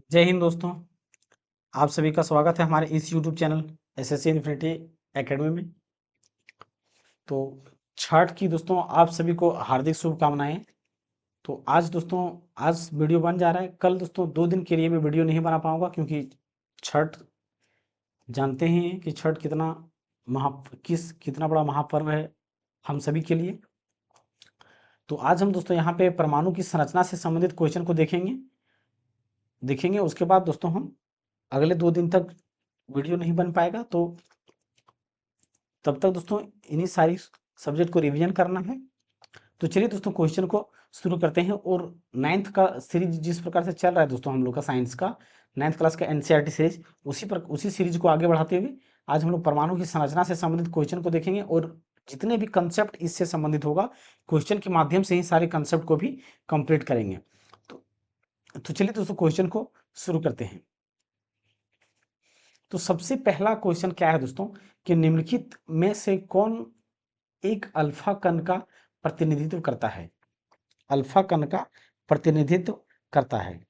जय हिंद दोस्तों। आप सभी का स्वागत है हमारे इस YouTube channel SSC infinity academy में। तो छठ की दोस्तों आप सभी को हार्दिक शुभकामनाएं। तो आज दोस्तों आज वीडियो बन जा रहा है। कल दोस्तों 2 दिन के लिए मैं वीडियो नहीं बना पाऊंगा क्योंकि छठ जानते ही हैं कि छठ महा कितना बड़ा महापर्व है हम सभी के लिए। तो आज हम दोस्तों यहाँ पे परमाणु की संरचना से संबंधित क्वेश्चन को देखेंगे। उसके बाद दोस्तों हम अगले 2 दिन तक वीडियो नहीं बन पाएगा, तो तब तक दोस्तों इन्हीं सारी सब्जेक्ट को रिवीजन करना है। तो चलिए दोस्तों क्वेश्चन को शुरू करते हैं। और 9th का सीरीज जिस प्रकार से चल रहा है दोस्तों हम लोग का साइंस का 9th क्लास का एनसीईआरटी सीरीज, उसी सीरीज को आगे बढ़ाते हुए आज हम लोग परमाणु की संरचना से संबंधित क्वेश्चन को देखेंगे। और जितने भी कंसेप्ट इससे संबंधित होगा क्वेश्चन के माध्यम से ही सारे कंसेप्ट को भी कंप्लीट करेंगे। तो चलिए दोस्तों क्वेश्चन को शुरू करते हैं। तो सबसे पहला क्वेश्चन क्या है दोस्तों कि निम्नलिखित में से कौन एक अल्फा कण का प्रतिनिधित्व करता है। अल्फा कण का प्रतिनिधित्व करता है।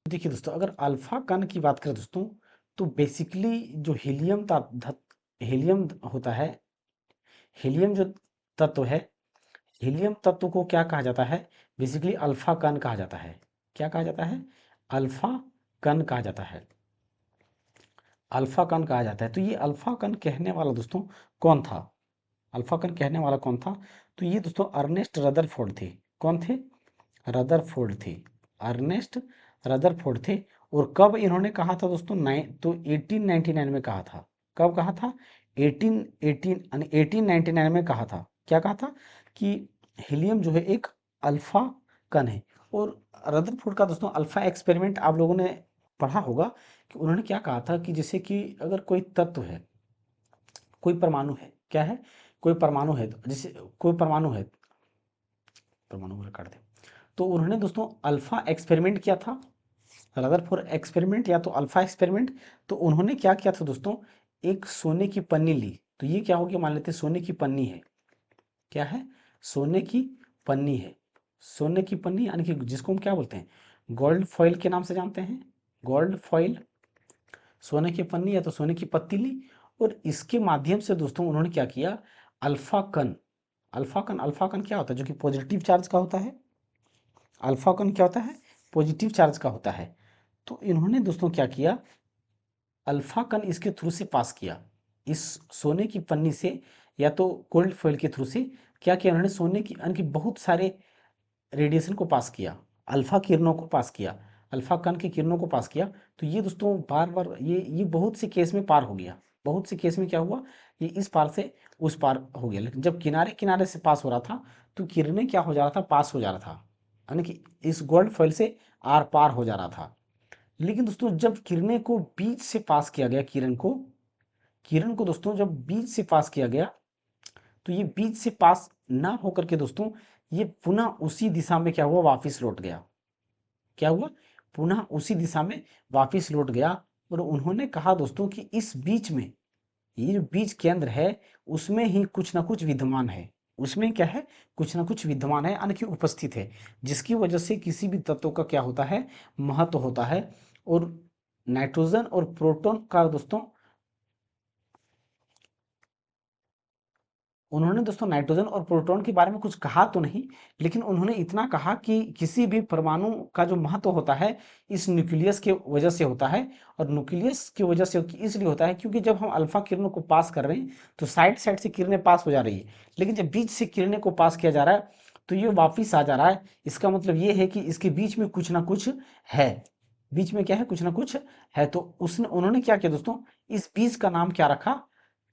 देखिए दोस्तों अगर अल्फा कण की बात करें दोस्तों तो बेसिकली जो हीलियम होता है, हीलियम जो तत्व है, हीलियम तत्व को क्या कहा जाता है, बेसिकली अल्फा कण कहा जाता है। क्या कहा जाता है? अल्फा कण कहा जाता है। अल्फा कण कहा जाता है। तो ये अल्फा कण कहने वाला दोस्तों कौन था? अल्फा कण कहने वाला कौन था? तो ये दोस्तों अर्नेस्ट रदरफोर्ड थे। कौन थे? रदरफोर्ड थे। अर्नेस्ट रदरफोर्ड थे। और कब इन्होंने कहा था दोस्तों? 1899 में कहा था। कब कहा था? 1899 में कहा था। क्या कहा था? कि हीलियम जो है एक अल्फा कण है। और रदरफोर्ड का दोस्तों अल्फा एक्सपेरिमेंट आप लोगों ने पढ़ा होगा कि उन्होंने क्या कहा था कि जैसे कि अगर कोई तत्व है, कोई परमाणु है, क्या है? कोई परमाणु है, जैसे कोई परमाणु है, परमाणु को काट दे। तो उन्होंने दोस्तों अल्फा एक्सपेरिमेंट किया था, रदरफोर्ड एक्सपेरिमेंट या तो अल्फा एक्सपेरिमेंट। तो उन्होंने क्या किया था दोस्तों, एक सोने की पन्नी ली। तो ये क्या हो गया, मान लेते हैं सोने की पन्नी है। क्या है? सोने की पन्नी है। सोने की पन्नी यानी कि जिसको हम क्या बोलते हैं, गोल्ड फॉइल के नाम से जानते हैं। गोल्ड फॉइल, सोने की पन्नी या तो सोने की पत्ती ली। और इसके माध्यम से दोस्तों उन्होंने क्या किया, अल्फा कण, अल्फा कण क्या होता है? जो कि पॉजिटिव चार्ज का होता है। अल्फा कण क्या होता है? पॉजिटिव चार्ज का होता है। तो इन्होंने दोस्तों क्या किया, अल्फा कण इसके थ्रू से पास किया, इस सोने की पन्नी से या तो गोल्ड फॉइल के थ्रू से। क्या किया उन्होंने? सोने की यानी कि बहुत सारे रेडिएशन को पास किया, अल्फा किरणों को पास किया, अल्फा कण की किरणों को पास किया। तो ये दोस्तों बार बार ये बहुत से केस में पार हो गया। बहुत से केस में क्या हुआ, ये इस पार से उस पार हो गया। लेकिन जब किनारे किनारे से पास हो रहा था तो किरणें क्या हो जा रहा था, पास हो जा रहा था, यानी कि इस गोल्ड फॉइल से आर पार हो जा रहा था। लेकिन दोस्तों जब किरणें को बीच से पास किया गया, किरण को दोस्तों जब बीच से पास किया गया, तो ये बीच से पास ना होकर के दोस्तों ये पुनः उसी दिशा में क्या हुआ, वापिस लौट गया। क्या हुआ? पुनः उसी दिशा में वापिस लौट गया। और उन्होंने कहा दोस्तों कि इस बीच में, ये जो बीज केंद्र है उसमें ही कुछ ना कुछ विद्यमान है। उसमें क्या है? कुछ ना कुछ विद्यमान है यानी कि उपस्थित है, जिसकी वजह से किसी भी तत्व का क्या होता है, महत्व होता है। और नाइट्रोजन और प्रोटॉन का दोस्तों उन्होंने दोस्तों नाइट्रोजन और प्रोटॉन के बारे में कुछ कहा तो नहीं, लेकिन उन्होंने इतना कहा कि किसी भी परमाणु का जो महत्व होता है इस न्यूक्लियस के वजह से होता है। और न्यूक्लियस की वजह से इसलिए होता है क्योंकि जब हम अल्फा किरणों को पास कर रहे हैं तो साइड साइड से किरणें पास हो जा रही है, लेकिन जब बीच से किरणें को पास किया जा रहा है तो ये वापिस आ जा रहा है। इसका मतलब ये है कि इसके बीच में कुछ ना कुछ है। बीच में क्या है? कुछ ना कुछ है। तो उसने उन्होंने क्या किया दोस्तों, इस बीज का नाम क्या रखा?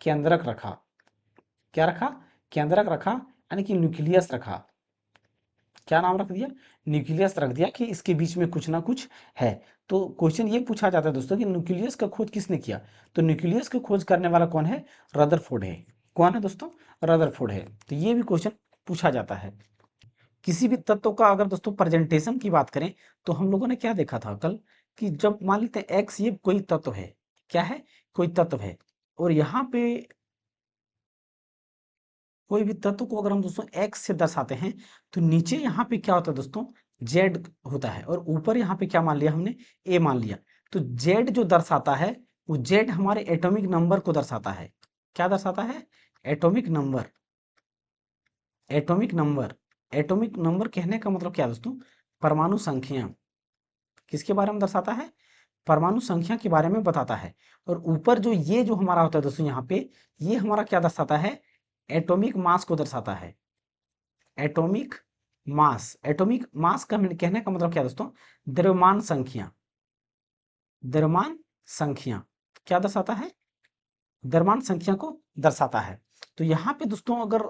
केंद्रक रखा। क्या रखा? केंद्रक रखा, यानी कि न्यूक्लियस रखा। क्या नाम रख दिया? न्यूक्लियस रख दिया कि इसके बीच में कुछ ना कुछ है। तो क्वेश्चन ये पूछा जाता है दोस्तों कि न्यूक्लियस का खोज किसने किया? तो न्यूक्लियस की खोज करने वाला कौन है? रदरफोर्ड है। कौन है दोस्तों? रदरफोर्ड है। तो ये भी क्वेश्चन पूछा जाता है। किसी भी तत्व का अगर दोस्तों प्रेजेंटेशन की बात करें तो हम लोगों ने क्या देखा था कल, कि जब मान लेते हैं एक्स ये कोई तत्व है, क्या है? कोई तत्व है। और यहाँ पे कोई भी तत्व को अगर हम दोस्तों एक्स से दर्शाते हैं तो नीचे यहाँ पे क्या होता है दोस्तों, जेड होता है, और ऊपर यहाँ पे क्या मान लिया हमने, ए मान लिया। तो जेड जो दर्शाता है वो जेड हमारे एटॉमिक नंबर को दर्शाता है। क्या दर्शाता है? Atomic number. Atomic number, atomic number कहने का मतलब क्या है दोस्तों? परमाणु संख्या। किसके बारे में दर्शाता है? परमाणु संख्या के बारे में बताता है। और ऊपर जो ये जो हमारा होता है दोस्तों यहाँ पे, ये हमारा क्या दर्शाता है? एटॉमिक मास को दर्शाता है। एटॉमिक मास, एटॉमिक मास का कहने का मतलब क्या है दोस्तों? द्रव्यमान संख्या। द्रव्यमान संख्या क्या दर्शाता है? द्रव्यमान संख्या को दर्शाता है। तो यहाँ पे दोस्तों अगर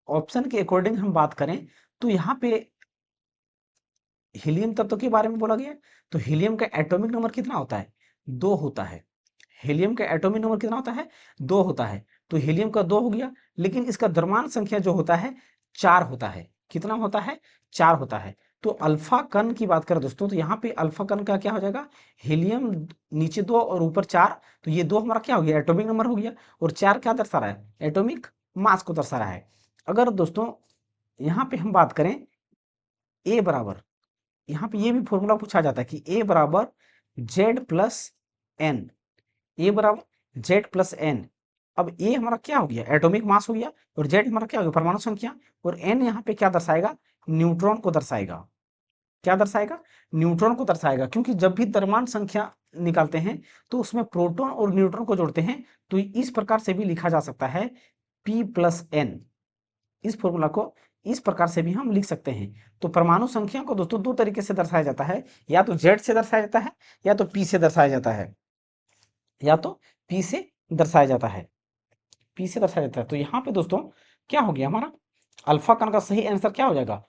ऑप्शन के अकॉर्डिंग हम बात करें तो यहाँ पे हीलियम तत्व के बारे में बोला गया है। तो हीलियम का एटॉमिक नंबर कितना होता है? 2 होता है। हीलियम का एटॉमिक नंबर कितना होता है? 2 होता है। तो हीलियम का 2 हो गया, लेकिन इसका द्रव्यमान संख्या जो होता है 4 होता है। कितना होता है? 4 होता है। तो अल्फा कण की बात करें दोस्तों, तो यहाँ पे अल्फा कण का क्या हो जाएगा? हीलियम नीचे 2 और ऊपर 4। तो ये 2 हमारा क्या हो गया? एटॉमिक नंबर हो गया। और 4 क्या दर्शा रहा है? एटॉमिक मास को दर्शा रहा है। अगर दोस्तों यहाँ पे हम बात करें ए बराबर, यहाँ पे ये भी फॉर्मूला पूछा जाता है कि ए बराबर जेड प्लस एन। ए बराबर जेड प्लस एन। अब ए हमारा क्या हो गया? एटॉमिक मास हो गया। और जेड हमारा क्या हो गया? परमाणु संख्या। और एन यहाँ पे क्या दर्शाएगा? न्यूट्रॉन को दर्शाएगा। क्या दर्शाएगा? न्यूट्रॉन को दर्शाएगा, क्योंकि जब भी द्रव्यमान संख्या निकालते हैं तो उसमें प्रोटॉन और न्यूट्रॉन को जोड़ते हैं। तो इस प्रकार से भी लिखा जा सकता है पी प्लस एन। इस फॉर्मूला को इस प्रकार से भी हम लिख सकते हैं। तो परमाणु संख्या को दोस्तों 2 तरीके से दर्शाया जाता है, या तो जेड से दर्शाया जाता है, या तो पी से दर्शाया जाता है, या तो पी से दर्शाया जाता है, पी से दर्शाया जाता है। तो यहाँ पे दोस्तों क्या हो गया हमारा? अल्फा कण का सही आंसर क्या हो जाएगा?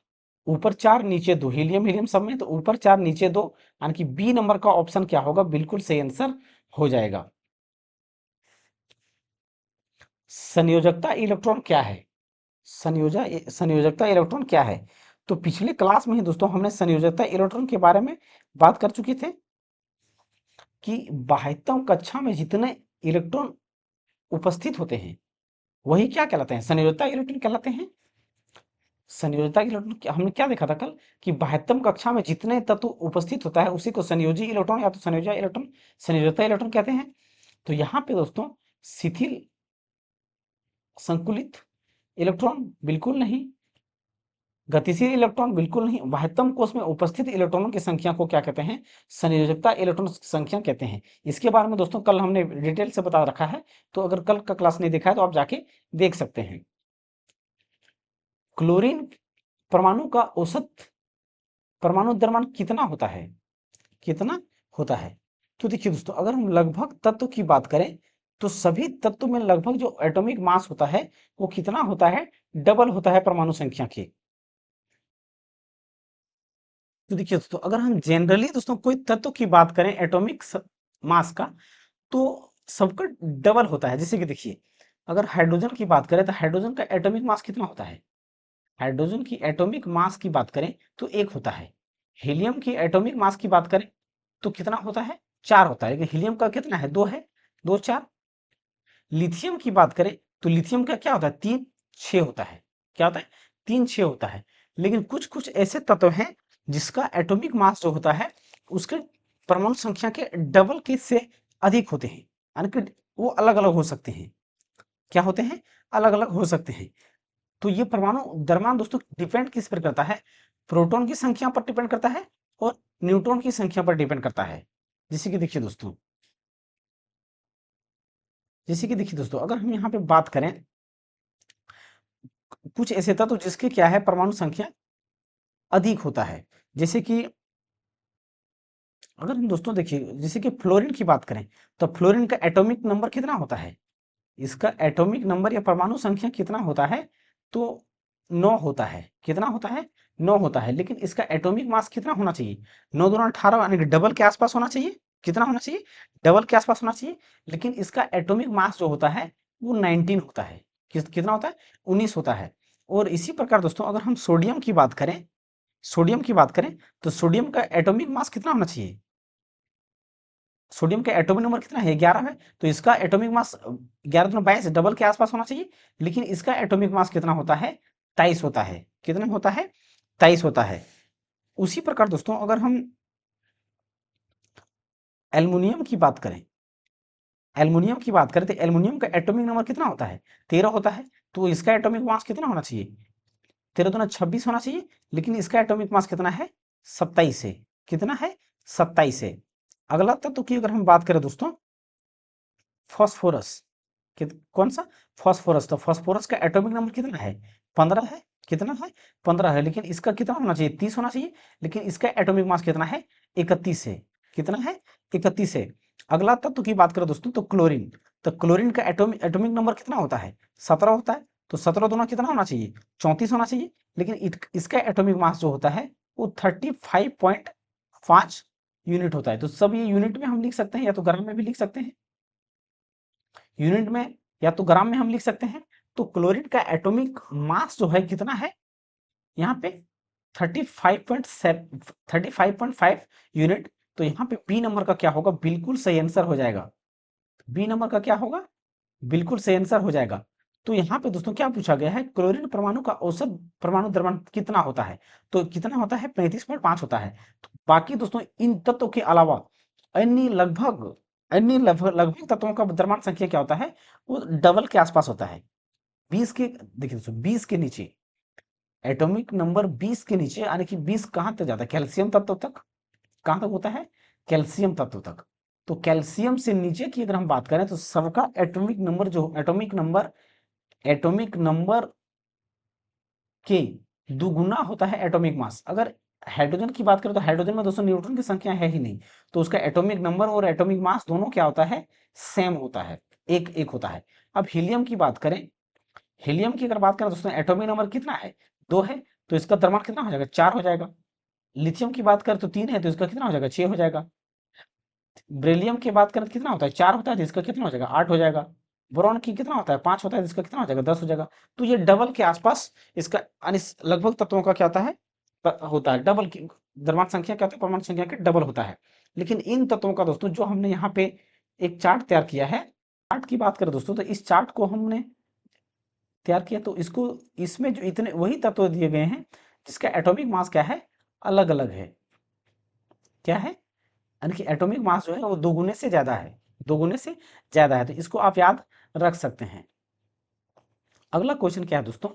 ऊपर 4 नीचे 2, हीलियम हीलियम सब में, तो ऊपर 4 नीचे 2, यानी कि बी नंबर का ऑप्शन क्या होगा? बिल्कुल सही आंसर हो जाएगा। संयोजकता इलेक्ट्रॉन क्या है? संयोजकता इलेक्ट्रॉन क्या है? तो पिछले क्लास में ही दोस्तों हमने संयोजकता इलेक्ट्रॉन के बारे में बात कर चुके थे कि बाह्यतम कक्षा में जितने इलेक्ट्रॉन उपस्थित होते हैं वही क्या कहलाते हैं? संयोजकता इलेक्ट्रॉन कहलाते हैं। संयोजकता इलेक्ट्रॉन हमने क्या देखा था कल कि बाह्यतम कक्षा में जितने तत्व उपस्थित होता है उसी को संयोजी इलेक्ट्रॉन या तो संयोजक इलेक्ट्रॉन, संयोजकता इलेक्ट्रॉन कहते हैं। तो यहाँ पे दोस्तों शिथिल संकुलित इलेक्ट्रॉन बिल्कुल नहीं, गतिशील इलेक्ट्रॉन बिल्कुल नहीं, बाह्यतम कोश में उपस्थित इलेक्ट्रॉनों की संख्या को क्या कहते हैं? संयोजकता इलेक्ट्रॉन संख्या कहते हैं। इसके बारे में दोस्तों कल हमने डिटेल से बता रखा है, तो अगर कल का क्लास नहीं देखा है तो आप जाके देख सकते हैं। क्लोरीन परमाणु का औसत परमाणु द्रव्यमान कितना होता है? कितना होता है? तो देखिए दोस्तों अगर हम लगभग तत्व की बात करें तो सभी तत्व में लगभग जो एटॉमिक मास होता है वो कितना होता है? डबल होता है परमाणु संख्या के। तो देखिए दोस्तों अगर हम जनरली दोस्तों कोई तत्व की बात करें एटॉमिक मास का, तो सबका डबल होता है। जैसे कि देखिए अगर हाइड्रोजन की बात करें तो हाइड्रोजन का एटॉमिक मास कितना होता है? हाइड्रोजन की एटॉमिक मास की बात करें तो 1 होता है। हीलियम की एटॉमिक मास की बात करें तो कितना होता है? 4 होता है। लेकिन हीलियम का कितना है? 2 है, 2 4। लिथियम की बात करें तो लिथियम का क्या होता है? 3 6 होता है। क्या होता है? 3 6 होता है। लेकिन कुछ कुछ ऐसे तत्व हैं जिसका एटॉमिक मास जो होता है उसके परमाणु संख्या के डबल के से अधिक होते हैं, यानी कि वो अलग अलग हो सकते हैं। क्या होते हैं? अलग अलग हो सकते हैं। तो ये परमाणु द्रव्यमान दोस्तों डिपेंड किस पर करता है? प्रोटॉन की संख्या पर डिपेंड करता है और न्यूट्रॉन की संख्या पर डिपेंड करता है। जैसे कि देखिए दोस्तों, अगर हम यहाँ पे बात करें कुछ ऐसे तत्व जिसके क्या है परमाणु संख्या अधिक होता है। जैसे कि अगर हम दोस्तों देखिए जैसे कि फ्लोरीन की बात करें तो फ्लोरीन का एटॉमिक नंबर कितना होता है? इसका एटॉमिक नंबर या परमाणु संख्या कितना होता है? तो 9 होता है। कितना होता है? 9 होता है। लेकिन इसका एटॉमिक मास कितना होना चाहिए? 9 दूना 18, यानी कि डबल के आसपास होना चाहिए। कितना होना चाहिए? डबल के आसपास होना चाहिए। लेकिन इसका एटॉमिक मास जो होता है वो 19 होता है। कितना होता है? 19 होता है। और इसी प्रकार दोस्तों अगर हम सोडियम की बात करें, तो सोडियम का एटॉमिक मास कितना होना चाहिए? सोडियम का एटॉमिक नंबर कितना है? 11 है। तो इसका एटॉमिक मास 11 दूना 22 डबल के आसपास होना चाहिए। लेकिन इसका एटॉमिक मास कितना होता है? 23 होता है। कितना होता है? 23 होता है। उसी प्रकार दोस्तों अगर हम एल्युमिनियम की बात करें, एल्युमिनियम की बात करें तो एल्युमिनियम का एटॉमिक नंबर कितना होता है? 13 होता है। तो इसका एटॉमिक मास कितना होना चाहिए? 13 दूना 26 होना चाहिए। लेकिन इसका एटॉमिक मास कितना है? 27 है। कितना है? 27 है। अगला तत्व की अगर हम बात करें दोस्तों, फास्फोरस, कौन सा? फास्फोरस। तो फास्फोरस का एटॉमिक नंबर कितना है? 15 है। कितना है? 15 है। लेकिन इसका कितना होना चाहिए? 30 होना चाहिए। लेकिन इसका एटॉमिक मास कितना है? 31 है। कितना है? 31 है। अगला तत्व की बात करें दोस्तों तो क्लोरीन। तो क्लोरीन का एटॉमिक एटॉमिक नंबर कितना होता है? 17 होता है। तो 17 दूना कितना होना चाहिए? 34 होना चाहिए। लेकिन इसका एटॉमिक मास जो होता है वो 35.5 यूनिट होता है। तो सब ये यूनिट में हम लिख सकते हैं या तो ग्राम में भी लिख सकते हैं, यूनिट में या तो ग्राम में हम लिख सकते हैं। तो क्लोरीन का एटॉमिक मास जो है कितना है यहाँ पे? 35.7 35.5 यूनिट। तो यहाँ पे बी नंबर का क्या होगा? बिल्कुल सही आंसर हो जाएगा। बी नंबर का क्या होगा? बिल्कुल सही आंसर हो जाएगा। तो यहाँ पे दोस्तों क्या पूछा गया है? क्लोरीन परमाणु का औसत परमाणु द्रव्यमान कितना होता है? तो कितना होता है? 35.5 होता है। तो बाकी दोस्तों इन तत्वों के अलावा अन्य लगभग लगभग तत्वों का द्रव्यमान संख्या क्या होता है? वो डबल के आसपास होता है। 20 के, देखिए दोस्तों 20 के नीचे, एटॉमिक नंबर 20 के नीचे, यानी कि 20 कहाँ तक जाता है? कैल्शियम तत्व तक। कहाँ तक होता है? कैल्शियम तत्व तक। तो कैल्शियम से नीचे की अगर हम बात करें तो सबका एटॉमिक नंबर के दुगुना होता है एटॉमिक मास। अगर हाइड्रोजन की बात करें तो हाइड्रोजन में दोस्तों न्यूट्रॉन की संख्या है ही नहीं। तो उसका एटॉमिक नंबर और एटॉमिक मास दोनों क्या होता है? सेम होता है, एक एक होता है। अब हीलियम की बात करें, हीलियम की अगर बात करें दोस्तों एटॉमिक नंबर कितना है? 2 है। तो इसका द्रव्यमान कितना हो जाएगा? 4 हो जाएगा। लिथियम की बात करें तो 3 है, तो इसका कितना हो जाएगा? 6 हो जाएगा। बेरिलियम की बात करें तो कितना होता है? 4 होता है, तो इसका कितना हो जाएगा? 8 हो जाएगा। बोरॉन की कितना होता है? 5 होता है, तो इसका कितना हो जाएगा? 10 हो जाएगा। तो ये डबल के आसपास इसका, यानी लगभग तत्वों का क्या होता है? होता है डबल की द्रव्यमान संख्या क्या होता है? परमाणु संख्या के डबल होता है। लेकिन इन तत्वों का दोस्तों जो हमने यहाँ पे एक चार्ट तैयार किया है, चार्ट की बात करें दोस्तों तो इस चार्ट को हमने तैयार किया, तो इसको, इसमें जो इतने वही तत्व दिए गए हैं जिसका एटॉमिक मास क्या है? अलग अलग है। क्या है? यानी कि एटॉमिक मास जो है वो दोगुने से ज्यादा है, दोगुने से ज्यादा है। तो इसको आप याद रख सकते हैं। अगला क्वेश्चन क्या है दोस्तों?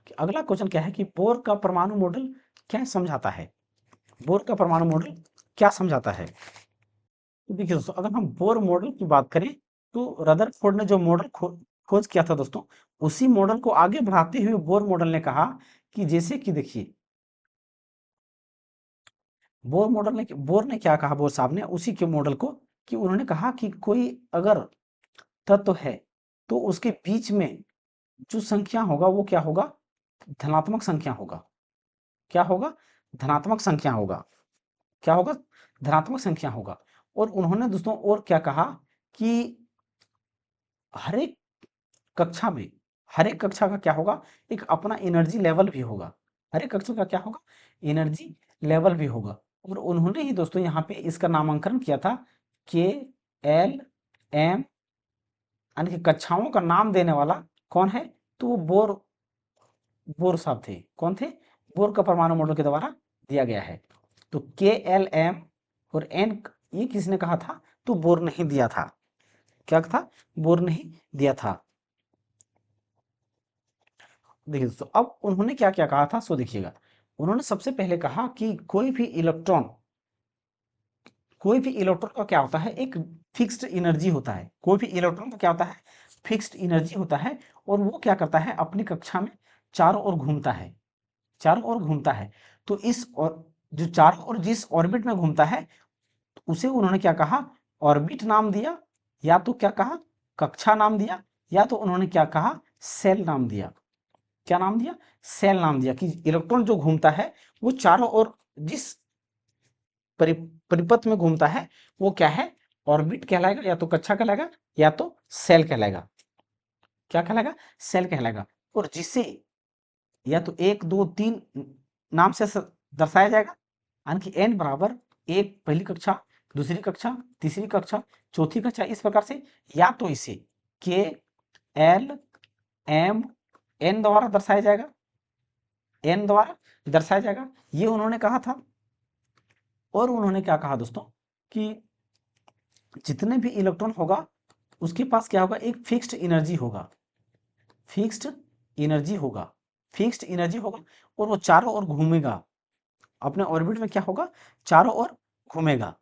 कि अगला क्वेश्चन क्या है कि बोर का परमाणु मॉडल क्या समझाता है? बोर का परमाणु मॉडल क्या समझाता है? तो देखिए दोस्तों अगर हम बोर मॉडल की बात करें तो रदरफोर्ड ने जो मॉडल खोज किया था दोस्तों, उसी मॉडल को आगे बढ़ाते हुए बोर मॉडल ने कहा कि जैसे कि देखिए, बोर ने क्या कहा? बोर साहब ने उसी के मॉडल को, कि उन्होंने कहा कि कोई अगर तत्व है तो उसके बीच में जो संख्या होगा वो क्या होगा? धनात्मक संख्या होगा। क्या होगा? धनात्मक संख्या होगा। क्या होगा? धनात्मक संख्या होगा। और उन्होंने दोस्तों और क्या कहा कि हर एक कक्षा में, हर एक कक्षा का क्या होगा? एक अपना एनर्जी लेवल भी होगा। हर एक कक्षा का क्या होगा? एनर्जी लेवल भी होगा। और उन्होंने ही दोस्तों यहाँ पे इसका नामांकन किया था के एल एम, यानी कि कक्षाओं का नाम देने वाला कौन है? तो वो बोर साहब थे। कौन थे? बोर का परमाणु मॉडल के द्वारा दिया गया है। तो के एल एम और एन ये किसने कहा था? तो बोर नहीं दिया था। क्या था? बोर नहीं दिया था। देखिए दोस्तों अब उन्होंने क्या क्या कहा था सो देखिएगा। उन्होंने सबसे पहले कहा कि कोई भी इलेक्ट्रॉन का क्या होता है? एक फिक्स्ड एनर्जी होता है। कोई भी इलेक्ट्रॉन का क्या होता है? फिक्स्ड एनर्जी होता है। और वो क्या करता है? अपनी कक्षा में चारों ओर घूमता है, चारों ओर घूमता है। तो इस और जो चारों ओर जिस ऑर्बिट में घूमता है उसे उन्होंने क्या कहा? ऑर्बिट नाम दिया। या तो क्या कहा? कक्षा नाम दिया। या तो उन्होंने क्या कहा? सेल नाम दिया। क्या नाम दिया? सेल नाम दिया। कि इलेक्ट्रॉन जो घूमता है वो चारों ओर जिस परिपथ में घूमता है वो क्या है? ऑर्बिट कहलाएगा, या तो कक्षा कहलाएगा, या तो सेल कहलाएगा। क्या कहलाएगा? सेल कहलाएगा। और जिसे या तो 1 2 3 नाम से दर्शाया जाएगा, यानी कि एन बराबर एक पहली कक्षा, दूसरी कक्षा, तीसरी कक्षा, चौथी कक्षा, इस प्रकार से। या तो इसे के एल एम एन द्वारा दर्शाया जाएगा, एन द्वारा दर्शाया जाएगा, ये उन्होंने कहा था। और उन्होंने क्या कहा दोस्तों कि जितने भी इलेक्ट्रॉन होगा उसके पास क्या होगा, एक फिक्स्ड एनर्जी होगा, फिक्स्ड एनर्जी होगा, फिक्स्ड एनर्जी होगा, और वो चारों ओर घूमेगा, अपने ऑर्बिट में क्या होगा, चारों ओर घूमेगा।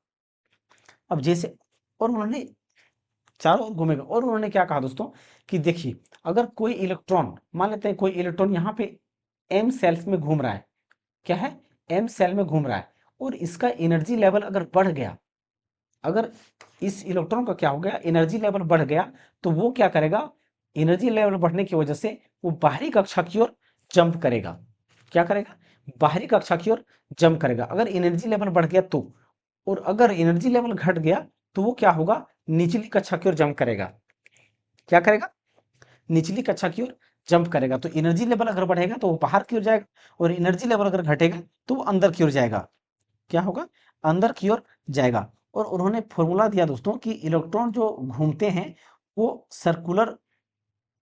अब जैसे, और उन्होंने चारों ओर घूमेगा, और उन्होंने क्या कहा दोस्तों कि देखिए अगर कोई इलेक्ट्रॉन, मान लेते हैं कोई इलेक्ट्रॉन यहाँ पे एम सेल्स में घूम रहा है, क्या है, एम सेल में घूम रहा है, और इसका एनर्जी लेवल अगर बढ़ गया, अगर इस इलेक्ट्रॉन का क्या हो गया, एनर्जी लेवल बढ़ गया, तो वो क्या करेगा, एनर्जी लेवल बढ़ने की वजह से वो बाहरी कक्षा की ओर जंप करेगा। क्या करेगा, बाहरी कक्षा की ओर जंप करेगा, अगर एनर्जी लेवल बढ़ गया तो। और अगर एनर्जी लेवल घट गया तो वो क्या होगा, निचली कक्षा की ओर जंप करेगा। क्या करेगा, निचली कक्षा की ओर जंप करेगा। तो एनर्जी लेवल अगर बढ़ेगा तो वो बाहर की ओर जाएगा, और एनर्जी लेवल अगर घटेगा तो वो अंदर की ओर जाएगा। क्या होगा, अंदर की ओर जाएगा। और उन्होंने फॉर्मूला दिया दोस्तों कि इलेक्ट्रॉन जो घूमते हैं वो सर्कुलर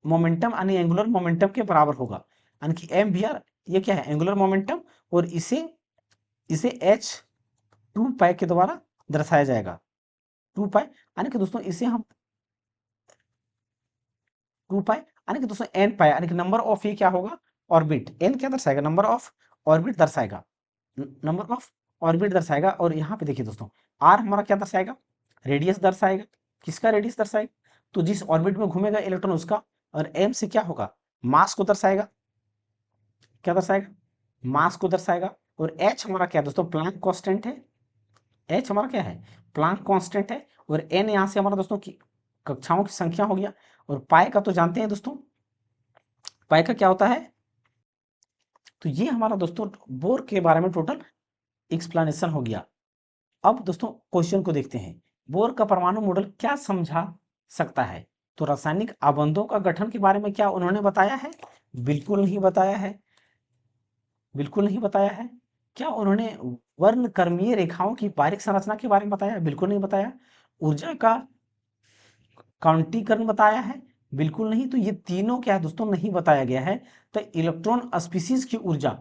मोमेंटम यानी एंगुलर मोमेंटम के बराबर होगा, यानी कि एम वी आर, ये क्या है, एंगुलर मोमेंटम, और इसे इसे एच 2 पाई के द्वारा दर्शाया जाएगा। 2 पाई यानी कि दोस्तों इसे हम 2 पाई यानी कि दोस्तों एन पाई यानी कि नंबर ऑफ, ये क्या होगा, ऑर्बिट, एन क्या दर्शाएगा, नंबर ऑफ ऑर्बिट दर्शाएगा, नंबर ऑफ ऑर्बिट दर्शाएगा। और यहाँ पे देखिए दोस्तों आर हमारा क्या दर्शाएगा, रेडियस दर्शाएगा, किसका रेडियस दर्शाएगा, तो जिस ऑर्बिट में घूमेगा इलेक्ट्रॉन उसका। और एम से क्या होगा, मास को दर्शाएगा, क्या दर्शाएगा, मास को दर्शाएगा। और एच हमारा क्या है दोस्तों, प्लैंक कांस्टेंट है, एच हमारा क्या है, प्लैंक कांस्टेंट है। और एन यहाँ से हमारा दोस्तों की कक्षाओं की संख्या हो गया। और पाई का तो जानते हैं दोस्तों, पाई का क्या होता है। तो ये हमारा दोस्तों बोर के बारे में टोटल एक्सप्लेनेशन हो गया। अब दोस्तों क्वेश्चन को देखते हैं, बोर का परमाणु मॉडल क्या समझा सकता है। तो रासायनिक आबंधों का गठन के बारे में क्या उन्होंने बताया है, बिल्कुल नहीं बताया है, बिल्कुल नहीं बताया है। क्या उन्होंने वर्णक्रमीय रेखाओं की बारीक संरचना के बारे में बताया, बिल्कुल नहीं बताया। ऊर्जा का काउंटीकरण बताया है, बिल्कुल नहीं। तो ये तीनों क्या है दोस्तों, नहीं बताया गया है। तो इलेक्ट्रॉन स्पीसीज की ऊर्जा,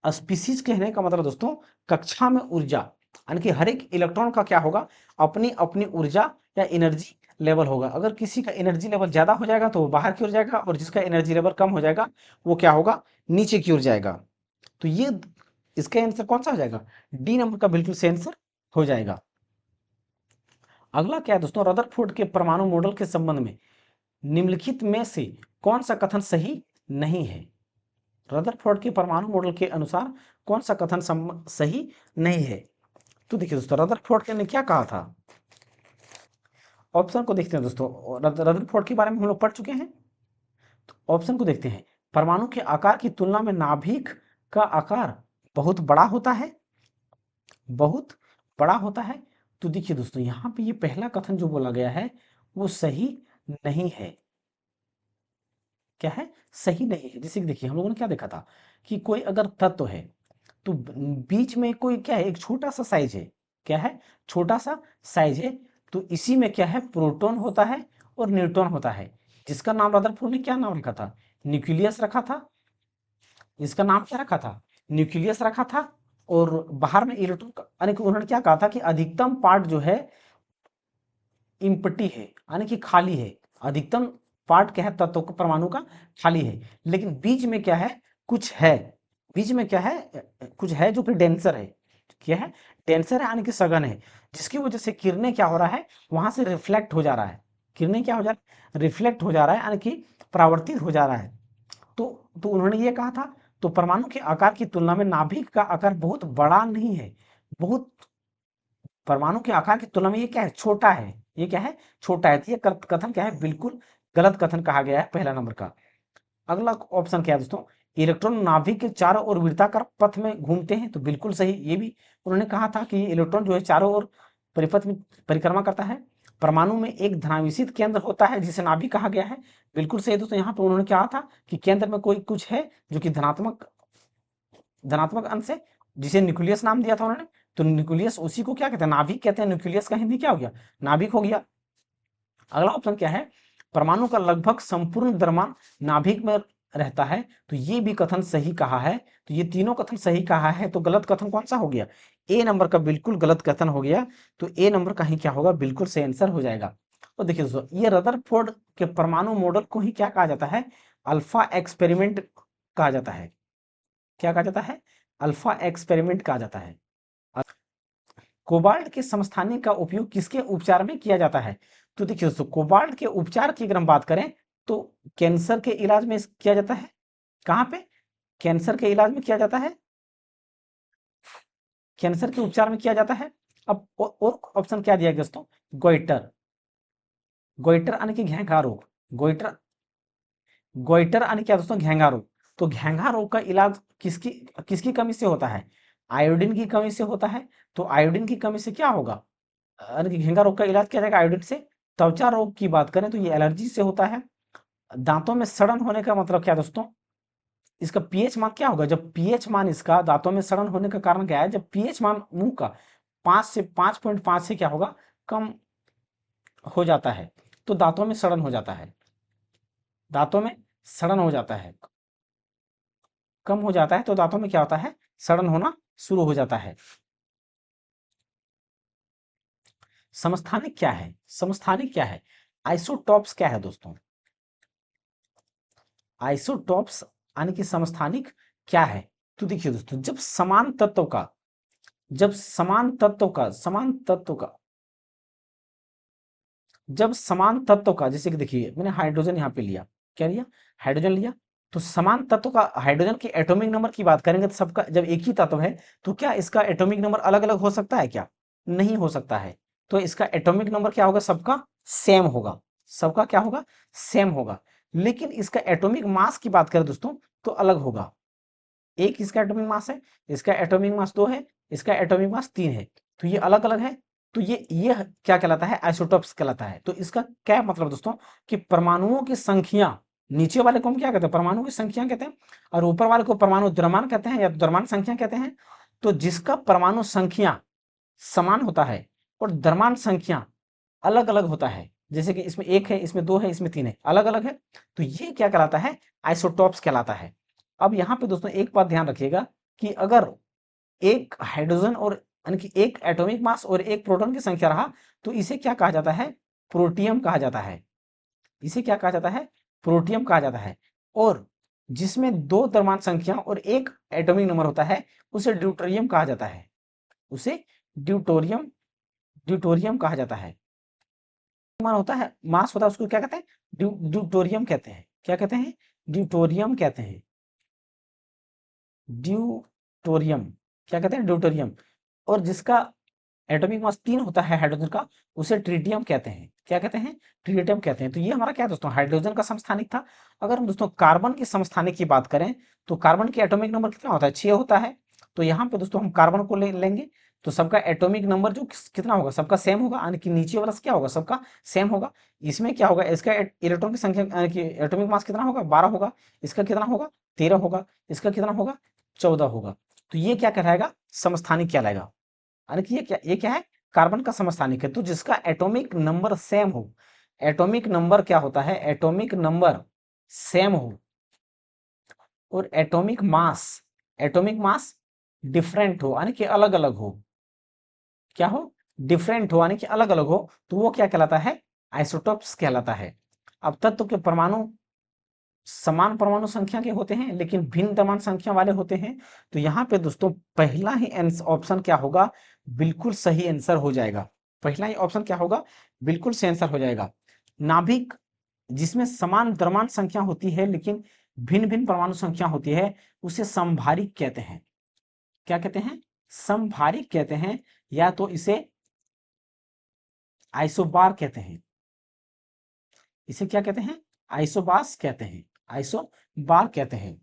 स्पीसीज कहने का मतलब दोस्तों कक्षा में ऊर्जा, यानी कि हर एक इलेक्ट्रॉन का क्या होगा, अपनी अपनी ऊर्जा या एनर्जी लेवल होगा। अगर किसी का एनर्जी लेवल ज्यादा हो जाएगा तो वो बाहर की ओर जाएगा, और जिसका एनर्जी लेवल कम हो जाएगा वो क्या होगा, नीचे की ओर जाएगा। तो ये इसका आंसर कौन सा हो जाएगा, डी नंबर का बिल्कुल से आंसर हो जाएगा। अगला क्या है दोस्तों, रदरफोर्ड के परमाणु मॉडल के संबंध में निम्नलिखित में से कौन सा कथन सही नहीं है। रदरफोर्ड के परमाणु मॉडल के अनुसार कौन सा कथन सही नहीं है। तो देखिए दोस्तों रदरफोर्ड ने क्या कहा था, ऑप्शन को देखते हैं दोस्तों। रदरफोर्ड के बारे में हम लोग पढ़ चुके हैं, तो ऑप्शन को देखते हैं। परमाणु के आकार की तुलना में नाभिक का आकार बहुत बड़ा होता है, बहुत बड़ा होता है। तो देखिए दोस्तों यहाँ पे ये पहला कथन जो बोला गया है वो सही नहीं है। क्या है, सही नहीं है। जैसे कि देखिए हम लोगों ने क्या देखा था कि कोई अगर तत्व है तो बीच में कोई क्या है, एक छोटा सा साइज है, क्या है, छोटा सा साइज है। तो इसी में क्या है, प्रोटॉन होता है और न्यूट्रॉन होता है, जिसका नाम रदरफोर्ड ने क्या नाम रखा था, न्यूक्लियस रखा था। इसका नाम क्या रखा था, न्यूक्लियस रखा था। और बाहर में इलेक्ट्रॉन यानी कि उन्होंने क्या कहा था कि अधिकतम पार्ट जो है इम्पटी है, यानी कि खाली है। अधिकतम पार्ट क्या है, तत्व का परमाणु का खाली है। लेकिन बीच में क्या है, कुछ है, बीच में क्या है, कुछ है जो कि डेंसर है। क्या है, डेंसर है यानी कि सघन है, जिसकी वजह से किरणें क्या हो रहा है, वहां से रिफ्लेक्ट हो जा रहा है। किरणें क्या हो जा रहा है, रिफ्लेक्ट हो जा रहा है, यानी कि परावर्तित हो जा रहा है। तो उन्होंने ये कहा था। तो परमाणु के आकार की तुलना में नाभिक का आकार बहुत बड़ा नहीं है, बहुत, परमाणु के आकार की तुलना में ये क्या है, छोटा है। ये क्या है, छोटा है। तो ये कथन क्या है, बिल्कुल गलत कथन कहा गया है पहला नंबर का। अगला ऑप्शन क्या है दोस्तों, इलेक्ट्रॉन नाभिक के चारों ओर वृत्ताकार पथ में घूमते हैं। तो बिल्कुल सही, ये भी उन्होंने कहा था कि इलेक्ट्रॉन जो है चारों ओर परिपथ में परिक्रमा करता है। परमाणु में एक धनावेशित केंद्र होता है जिसे नाभिक कहा गया है। बिल्कुल सही दोस्तों, यहाँ पर उन्होंने कहा था कि केंद्र में कोई कुछ है जो कि धनात्मक धनात्मक अंश है, जिसे न्यूक्लियस नाम दिया था उन्होंने। तो न्यूक्लियस उसी को क्या कहते हैं, नाभिक कहते हैं। न्यूक्लियस का हिंदी क्या हो गया, नाभिक हो गया। अगला ऑप्शन क्या है, परमाणु का लगभग संपूर्ण द्रव्यमान नाभिक में रहता है, तो ये भी कथन सही कहा है। तो ये तीनों कथन सही कहा है, तो गलत कथन कौन सा हो गया? ए नंबर का बिल्कुल गलत कथन हो गया। तो ए नंबर का ही क्या होगा? बिल्कुल सही आंसर हो जाएगा। और देखिए दोस्तों, ये रदरफोर्ड के परमाणु मॉडल को ही क्या कहा जाता है? अल्फा एक्सपेरिमेंट कहा जाता है। क्या कहा जाता है? अल्फा एक्सपेरिमेंट कहा जाता है। कोबाल्ट के समस्थानिक का उपयोग किसके उपचार में किया जाता है? तो देखिए दोस्तों, कोबाल्ट के उपचार की अगर हम बात करें तो कैंसर के इलाज में किया जाता है। कहाँ पे? कैंसर के इलाज में किया जाता है, कैंसर के उपचार में किया जाता है। अब और ऑप्शन क्या दिया गया दोस्तों? गोइटर, गोइटर यानी कि घेंघा रोग, गोइटर, गोइटर यानी क्या दोस्तों? घेंघा रोग। तो घेंघा रोग का इलाज किसकी किसकी कमी से होता है? आयोडीन की कमी से होता है। तो आयोडीन की कमी से क्या होगा? यानी कि घेंघा रोग का इलाज किया जाएगा आयोडीन से। त्वचा रोग की बात करें तो ये एलर्जी से होता है। दांतों में सड़न होने का मतलब क्या दोस्तों? इसका पीएच मान क्या होगा? जब पीएच मान इसका दांतों में सड़न होने का कारण क्या है? जब पीएच मान मुंह का 5.5 से क्या होगा? कम हो जाता है, तो दांतों में सड़न हो जाता है, दांतों में सड़न हो जाता है, कम हो जाता है, तो दांतों में क्या होता है? सड़न होना शुरू हो जाता है। समस्थानिक क्या है? समस्थानिक क्या है? आइसोटॉप्स क्या है दोस्तों? आइसोटॉप्स यानी कि समस्थानिक क्या है? तो देखिए दोस्तों, जब समान तत्व का, जब समान तत्व का, समान तत्व का, जब समान तत्व का, जैसे कि देखिए मैंने हाइड्रोजन यहाँ पे लिया, क्या लिया? हाइड्रोजन लिया। तो समान तत्व का हाइड्रोजन के एटॉमिक नंबर की बात करेंगे तो सबका, जब एक ही तत्व है तो क्या इसका एटॉमिक नंबर अलग अलग हो सकता है क्या? नहीं हो सकता है। तो इसका एटॉमिक नंबर क्या होगा? सबका सेम होगा, सबका क्या होगा? सेम होगा। लेकिन इसका एटॉमिक मास की बात करें दोस्तों तो अलग होगा। एक इसका एटॉमिक मास है, इसका एटॉमिक मास 2 है, इसका एटॉमिक मास 3 है, तो ये अलग अलग है। तो ये क्या कहलाता है? आइसोटॉप्स कहलाता है। तो इसका क्या मतलब दोस्तों? कि परमाणुओं की संख्या, नीचे वाले को हम क्या कहते हैं? परमाणु की संख्या कहते हैं, और ऊपर वाले को परमाणु द्रव्यमान कहते हैं या द्रव्यमान संख्या कहते हैं। तो जिसका परमाणु संख्या समान होता है और द्रव्यमान संख्या अलग अलग होता है, जैसे कि इसमें 1 है, इसमें 2 है, इसमें 3 है, अलग अलग है, तो ये क्या कहलाता है? आइसोटॉप्स कहलाता है। अब यहाँ पे दोस्तों एक बात ध्यान रखिएगा कि अगर एक हाइड्रोजन और, यानी कि एक एटॉमिक मास और एक प्रोटॉन की संख्या रहा, तो इसे क्या कहा जाता है? प्रोटियम कहा जाता है। इसे क्या कहा जाता है? प्रोटियम कहा जाता है। और जिसमें 2 द्रव्यमान संख्या और एक एटॉमिक नंबर होता है, उसे ड्यूटेरियम कहा जाता है, उसे ड्यूटोरियम, ड्यूटोरियम कहा जाता है। मान होता है, मास होता है, उसको क्या कहते हैं? ड्यूटोरियम कहते हैं। क्या कहते हैं? ड्यूटोरियम कहते हैं, ड्यूटोरियम। क्या कहते हैं? ड्यूटोरियम। और जिसका एटॉमिक मास 3 होता है हाइड्रोजन का, उसे ट्रिटियम कहते हैं। क्या कहते हैं? ट्रिटियम कहते हैं। तो ये हमारा क्या है दोस्तों? हाइड्रोजन का समस्थानिक था। अगर हम दोस्तों कार्बन के समस्थानिक की बात करें तो कार्बन के एटॉमिक नंबर कितना होता है? 6 होता है। तो यहाँ पे दोस्तों हम कार्बन को लेंगे, तो सबका एटॉमिक नंबर जो कितना होगा? सबका सेम होगा, यानी कि नीचे वाला से क्या होगा? सबका सेम होगा। इसमें क्या होगा? इसका इलेक्ट्रॉन की संख्या, यानी कि एटॉमिक मास कितना होगा? 12 होगा। इसका कितना होगा? 13 होगा। इसका कितना होगा? 14 होगा। तो ये क्या कहलाएगा? समस्थानिक कहलाएगा। यानी कि ये क्या है? कार्बन का समस्थानिक है। तो जिसका एटॉमिक नंबर सेम हो, एटॉमिक नंबर क्या होता है? एटॉमिक नंबर सेम हो और एटॉमिक मास डिफरेंट हो, यानी कि अलग अलग हो। क्या हो? डिफरेंट हो, यानी कि अलग अलग हो, तो वो क्या कहलाता है? आइसोटॉप्स कहलाता है। अब तत्व के परमाणु समान परमाणु संख्या के होते हैं लेकिन भिन्न द्रव्यमान संख्या वाले होते हैं। तो यहाँ पे दोस्तों पहला ही ऑप्शन क्या होगा? बिल्कुल सही आंसर हो जाएगा। पहला ही ऑप्शन क्या होगा? बिल्कुल सही आंसर हो जाएगा। नाभिक जिसमें समान द्रव्यमान संख्या होती है लेकिन भिन्न भिन्न परमाणु संख्या होती है, उसे समभारिक कहते हैं। क्या कहते हैं? समभारिक कहते हैं, या तो इसे आइसोबार कहते हैं। इसे क्या कहते हैं? आइसोबार्स कहते हैं, आइसोबार कहते हैं,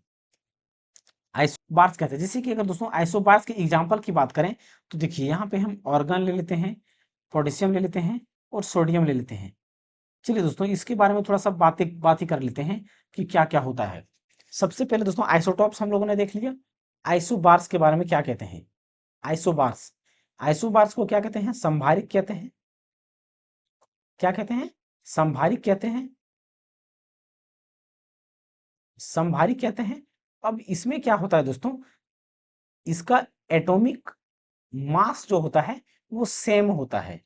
आइसोबार्स कहते हैं। जैसे कि अगर दोस्तों आइसोबार्स के एग्जांपल की बात करें तो देखिए यहाँ पे हम ऑर्गन ले लेते हैं, पोटेशियम ले लेते हैं और सोडियम ले लेते हैं। चलिए दोस्तों इसके बारे में थोड़ा सा बात ही कर लेते हैं कि क्या क्या होता है। सबसे पहले दोस्तों आइसोटॉप्स हम लोगों ने देख लिया। आइसोबार्स के बारे में क्या कहते हैं? आइसोबार्स, आइसोबार्स को क्या कहते हैं? संभारिक कहते हैं। क्या कहते हैं? संभारिक कहते हैं। समभारी कहते हैं। अब इसमें क्या होता है दोस्तों, इसका एटॉमिक मास जो होता है वो सेम होता है,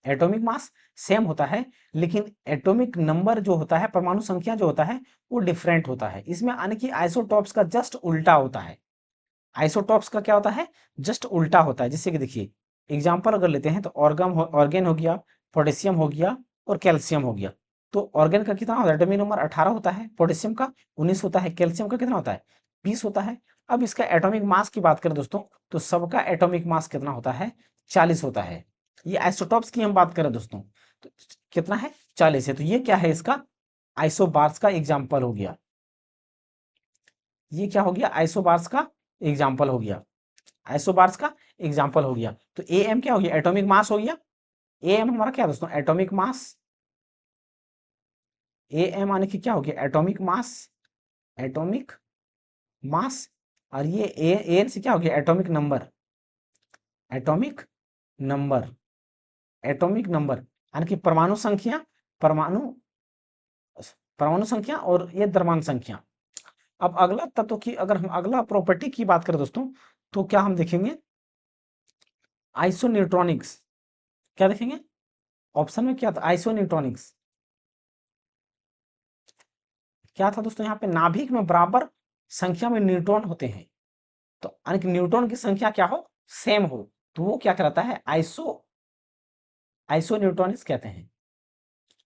एटॉमिक मास सेम होता है, लेकिन एटॉमिक नंबर जो होता है, परमाणु संख्या जो होता है वो डिफरेंट होता है। इसमें यानी कि आइसोटॉप्स का जस्ट उल्टा होता है। आइसोटॉप्स का क्या होता है, जस्ट उल्टा होता है। जैसे कि देखिए एग्जांपल अगर लेते हैं तो ऑर्गेन हो गया, पोटेशियम हो गया और कैल्शियम हो गया। तो ऑर्गेन का कितना होता है, एटॉमिक नंबर 18 होता है, पोटेशियम का 19 होता है, कैल्शियम का कितना होता है 20 होता है। अब इसका एटॉमिक मास की बात करें दोस्तों, तो सबका एटॉमिक मास कितना होता है 40 होता है। ये आइसोटॉप्स की हम बात करें दोस्तों तो कितना है 40 है। तो ये क्या है, इसका आइसोबार्स का एग्जाम्पल हो गया। ये क्या हो गया, आइसोबार्स का एग्जाम्पल हो गया, आइसोबार्स का एग्जाम्पल हो गया। तो ए एम क्या हो गया, एटॉमिक मास हो गया। ए एम हमारा क्या दोस्तों, एटॉमिक मास। ए एम आने की क्या हो गया, एटॉमिक मास, एटॉमिक मास। और ये ए एन से क्या हो गया, atomic number, atomic number, atomic number यानी कि परमाणु संख्या, परमाणु परमाणु संख्या और ये द्रव्यमान संख्या। अब अगला तत्व की अगर हम अगला प्रॉपर्टी की बात करें दोस्तों, तो क्या हम देखेंगे, आइसोन्यूट्रॉनिक्स। क्या देखेंगे, ऑप्शन में क्या था, आइसोन्यूट्रॉनिक्स। क्या था दोस्तों, यहाँ पे नाभिक में बराबर संख्या में न्यूट्रॉन होते हैं, तो यानी कि न्यूट्रॉन की संख्या क्या हो, सेम हो, तो वो क्या कहलाता है, आइसोन्यूट्रॉनिक्स कहते हैं,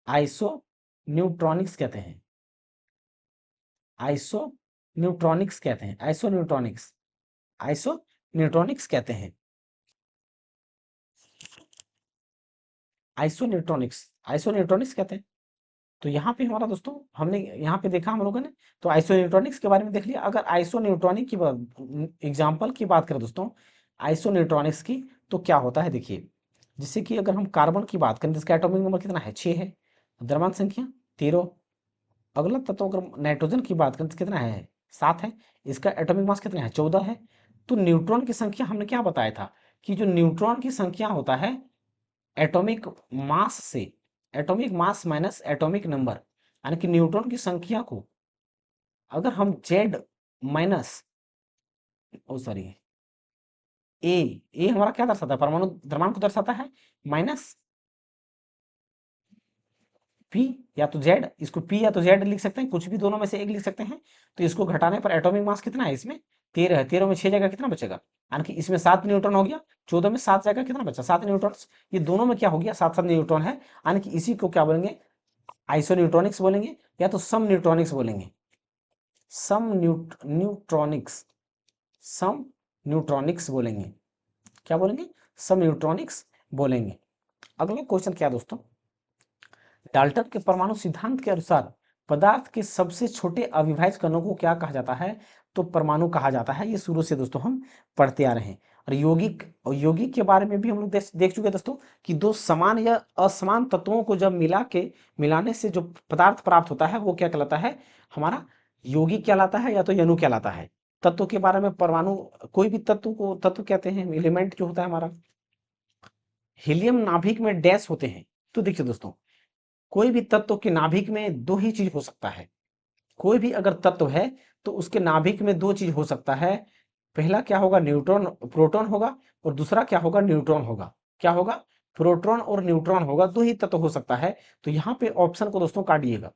आइसोन्यूट्रॉनिक्स कहते हैं, आइसोन्यूट्रॉनिक्स कहते हैं, आइसोन्यूट्रॉनिक्स, आइसोन्यूट्रॉनिक्स कहते हैं, आइसोन्यूट्रॉनिक्स, आइसोन्यूट्रॉनिक्स कहते हैं। तो यहाँ पे हमारा दोस्तों हमने यहाँ पे देखा हम लोगों ने, तो आइसोन्यूट्रॉनिक्स के बारे में देख लिया। अगर आइसोन्यूट्रॉनिक की एग्जांपल की बात करें दोस्तों, आइसोन्यूट्रॉनिक्स की, तो क्या होता है देखिए, जैसे कि अगर हम कार्बन की बात करें, जिसका एटॉमिक नंबर कितना है 6 है, द्रव्यमान संख्या 13। अगला तत्व अगर नाइट्रोजन की बात करें तो कितना है 7 है, इसका एटॉमिक मास कितना है 14 है। तो न्यूट्रॉन की संख्या हमने क्या बताया था, कि जो न्यूट्रॉन की संख्या होता है एटॉमिक मास से, atomic mass minus atomic number, यानी कि न्यूट्रॉन की संख्या को अगर हम जेड माइनस, ओ सॉरी, ए, ए हमारा क्या दर्शाता है, परमाणु द्रव्यमान को दर्शाता है, माइनस पी या तो जेड, इसको पी या तो जेड लिख सकते हैं, कुछ भी दोनों में से एक लिख सकते हैं। तो इसको घटाने पर एटॉमिक मास कितना है, इसमें 13 है, 13 में 6 जगह कितना बचेगा, यानी कि इसमें 7 न्यूट्रॉन हो गया, 14 में 7 जगह कितना बचा 7 न्यूट्रॉन। ये दोनों में क्या हो गया 7 7 न्यूट्रॉन है, यानी कि इसी को क्या बोलेंगे, आइसोन्यूट्रॉनिक्स बोलेंगे, या तो सम न्यूट्रॉनिक्स बोलेंगे, सम न्यूट्रॉनिक्स, सम न्यूट्रॉनिक्स बोलेंगे। क्या बोलेंगे, सम न्यूट्रॉनिक्स बोलेंगे। अगला क्वेश्चन क्या दोस्तों, डाल्टन के परमाणु सिद्धांत के अनुसार पदार्थ के सबसे छोटे अविभाज्य कणों को क्या कहा जाता है, तो परमाणु कहा जाता है। ये शुरू से दोस्तों हम पढ़ते आ रहे हैं। और यौगिक के बारे में भी हम लोग देख चुके हैं दोस्तों, कि दो समान या असमान तत्वों को जब मिलाने से जो पदार्थ प्राप्त होता है वो क्या कहलाता है, हमारा यौगिक कहलाता है, या तो अणु कहलाता है। तत्व के बारे में, परमाणु कोई भी तत्व को तत्व कहते हैं, एलिमेंट जो होता है हमारा। हीलियम नाभिक में डैश होते हैं। तो देखिए दोस्तों, कोई भी तत्व के नाभिक में दो ही चीज हो सकता है। कोई भी अगर तत्व है तो उसके नाभिक में दो चीज हो सकता है। पहला क्या होगा, न्यूट्रॉन प्रोटॉन होगा, और दूसरा क्या होगा, न्यूट्रॉन होगा। क्या होगा, प्रोटॉन और न्यूट्रॉन होगा, दो ही तत्व हो सकता है। तो यहाँ पे ऑप्शन को दोस्तों काटिएगा।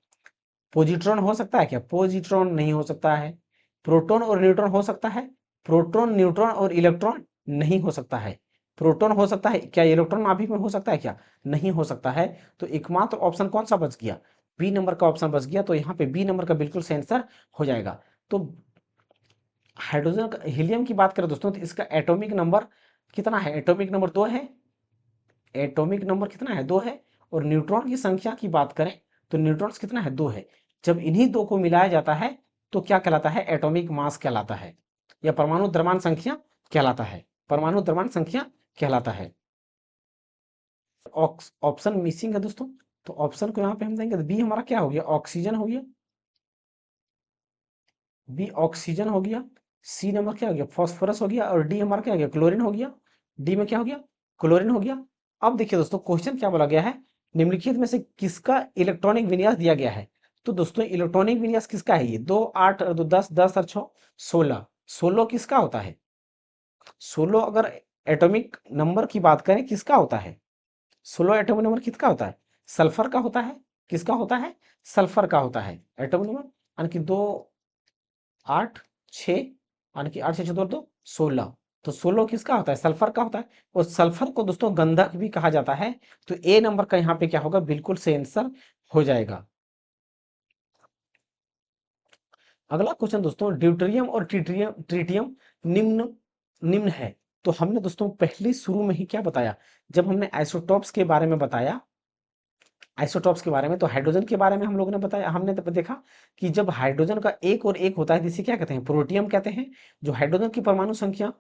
पॉजिट्रॉन हो सकता है क्या, पॉजिट्रॉन नहीं हो सकता है। प्रोटॉन और न्यूट्रॉन हो सकता है, प्रोटॉन न्यूट्रॉन और इलेक्ट्रॉन नहीं हो सकता है। प्रोटॉन हो सकता है क्या, इलेक्ट्रॉन नाभिक में हो सकता है क्या, नहीं हो सकता है। तो एकमात्र ऑप्शन कौन सा बच गया, बी नंबर का ऑप्शन बच गया। तो यहाँ पे बी नंबर का बिल्कुल सही आंसर हो जाएगा। तो हाइड्रोजन हीलियम की बात करें दोस्तों, तो इसका एटॉमिक नंबर कितना है, एटॉमिक नंबर 2 है, एटॉमिक नंबर कितना है 2 है। और न्यूट्रॉन की संख्या की बात करें तो न्यूट्रॉन्स कितना है 2 है। जब इन्हीं दो को मिलाया जाता है तो क्या कहलाता है, एटॉमिक मास कहलाता है, या परमाणु द्रव्यमान संख्या कहलाता है, परमाणु द्रव्यमान संख्या कहलाता है। ऑप्शन मिसिंग है दोस्तों, तो ऑप्शन को यहाँ पे हम देंगे, तो बी हमारा क्या हो गया, ऑक्सीजन हो गया, बी ऑक्सीजन हो गया। सी नंबर क्या हो गया, फॉस्फोरस हो गया। और डी हमारा क्या हो गया, क्लोरीन हो गया। डी में क्या हो गया, क्लोरीन हो गया। अब देखिए दोस्तों, क्वेश्चन क्या बोला गया है, निम्नलिखित में से किसका इलेक्ट्रॉनिक विन्यास दिया गया है। तो दोस्तों इलेक्ट्रॉनिक विन्यास किसका है? ये 2 8 और 2 10, 10 और 6 16। 16 किसका होता है? 16 अगर एटॉमिक नंबर की बात करें किसका होता है? 16 एटॉमिक नंबर किसका होता है? सल्फर का होता है। किसका होता है? सल्फर का होता है एटॉमिक नंबर। यानी कि 2 8 6, यानी कि 8 6 2 2 16। तो 16 किसका होता है? सल्फर का होता है। और सल्फर को दोस्तों गंधक भी कहा जाता है। तो ए नंबर का यहाँ पे क्या होगा? बिल्कुल से आंसर हो जाएगा। अगला क्वेश्चन दोस्तों, ड्यूटेरियम और ट्रिटियम ट्रिटियम निम्न निम्न है। तो हमने दोस्तों पहले शुरू में ही क्या बताया, जब हमने आइसोटॉप्स के बारे में बताया, आइसोटॉप्स के बारे में, तो हाइड्रोजन के बारे में हम लोगों ने बताया, हमने तब देखा कि जब हाइड्रोजन का एक और एक होता है जिसे क्या कहते हैं? प्रोटियम कहते हैं। जो हाइड्रोजन की परमाणु संख्या,